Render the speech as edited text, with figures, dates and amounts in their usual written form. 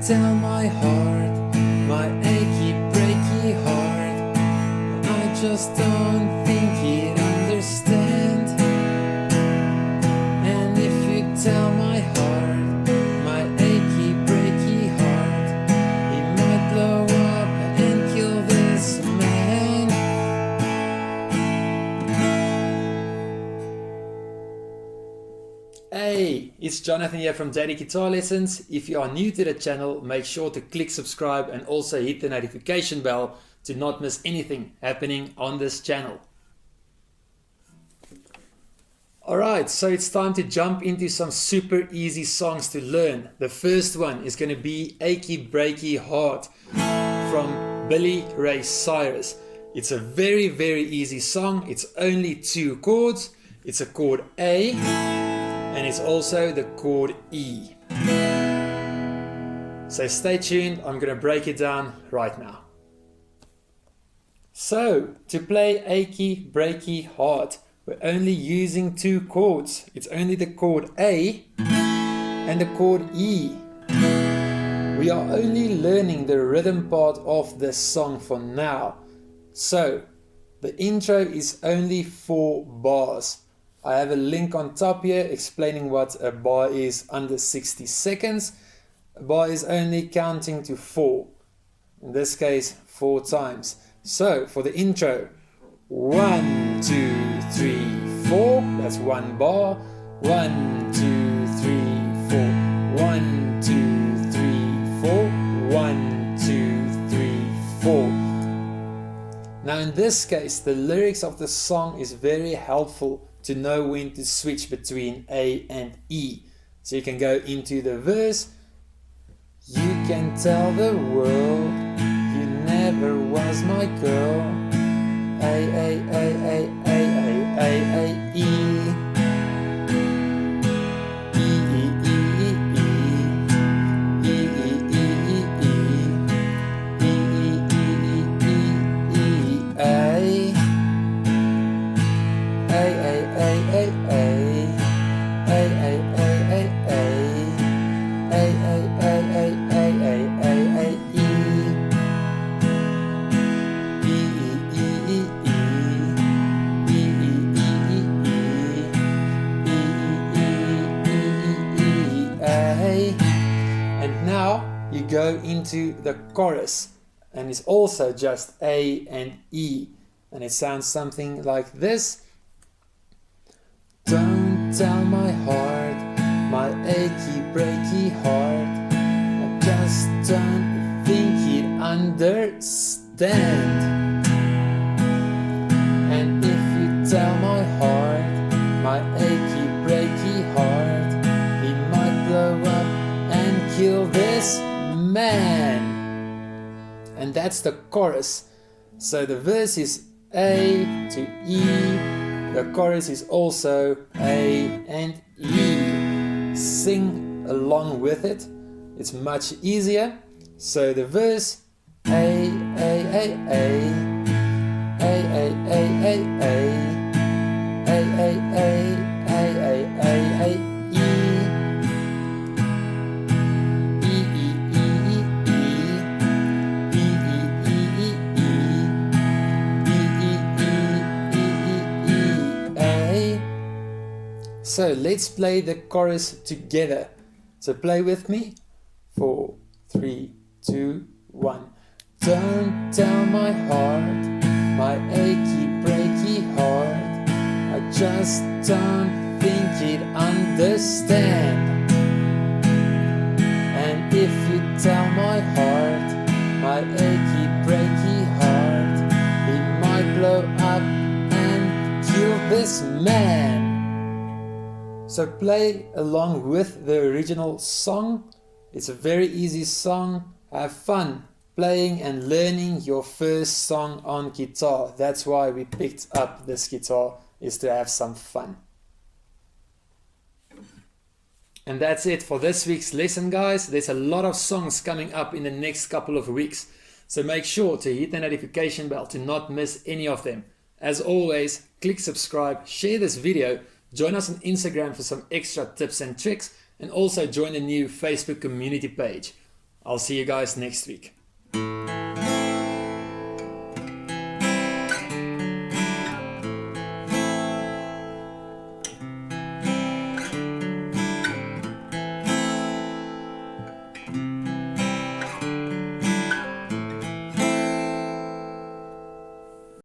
tell my heart, my achy breaky heart, I just don't think he'd understand. And if you tell my heart, my achy breaky heart, he might blow up and kill this man. Hey, it's Jonathan here from JD Guitar Lessons. If you are new to the channel, make sure to click subscribe and also hit the notification bell to not miss anything happening on this channel. Alright, so it's time to jump into some super easy songs to learn. The first one is going to be Achy Breaky Heart from Billy Ray Cyrus. It's a very easy song. It's only 2 chords. It's a chord A and it's also the chord E. So stay tuned, I'm going to break it down right now. So, to play Achy Breaky Heart, we're only using 2 chords. It's only the chord A and the chord E. We are only learning the rhythm part of this song for now. So, the intro is only 4 bars. I have a link on top here explaining what a bar is under 60 seconds. A bar is only counting to 4. In this case, 4 times. So, for the intro, 1, 2, 3, 4. That's 1 bar. 1, 2, 3, 4. 1, 2, 3, 4. 1, 2, 3, 4. Now in this case, the lyrics of the song is very helpful to know when to switch between A and E. So you can go into the verse. You can tell the world you never was my girl. A, A, A, A, A, A, A, A, E. E, E, E, E, E. E, E, E, E, E. E, E, E, E, E, A. And now you go into the chorus, and it's also just A and E, and it sounds something like this. Don't tell my heart, my achy breaky heart, I just don't think he'd understand. And if you tell my heart, my achy breaky heart, he might blow up and kill this man. And that's the chorus. So the verse is A to E. The chorus is also A and E. Sing along with it. It's much easier. So the verse A, A, A, A, A, A, A, A, A, A, A, A, A, A, A, E. So let's play the chorus together. So play with me. 4, 3, 2, 1. Don't tell my heart, my achy breaky heart, I just don't think he'd understand. And if you tell my heart, my achy breaky heart, he might blow up and kill this man. So play along with the original song. It's a very easy song. Have fun playing and learning your first song on guitar. That's why we picked up this guitar, is to have some fun. And that's it for this week's lesson, guys. There's a lot of songs coming up in the next couple of weeks. So make sure to hit the notification bell to not miss any of them. As always, click subscribe, share this video, join us on Instagram for some extra tips and tricks, and also join the new Facebook community page. I'll see you guys next week.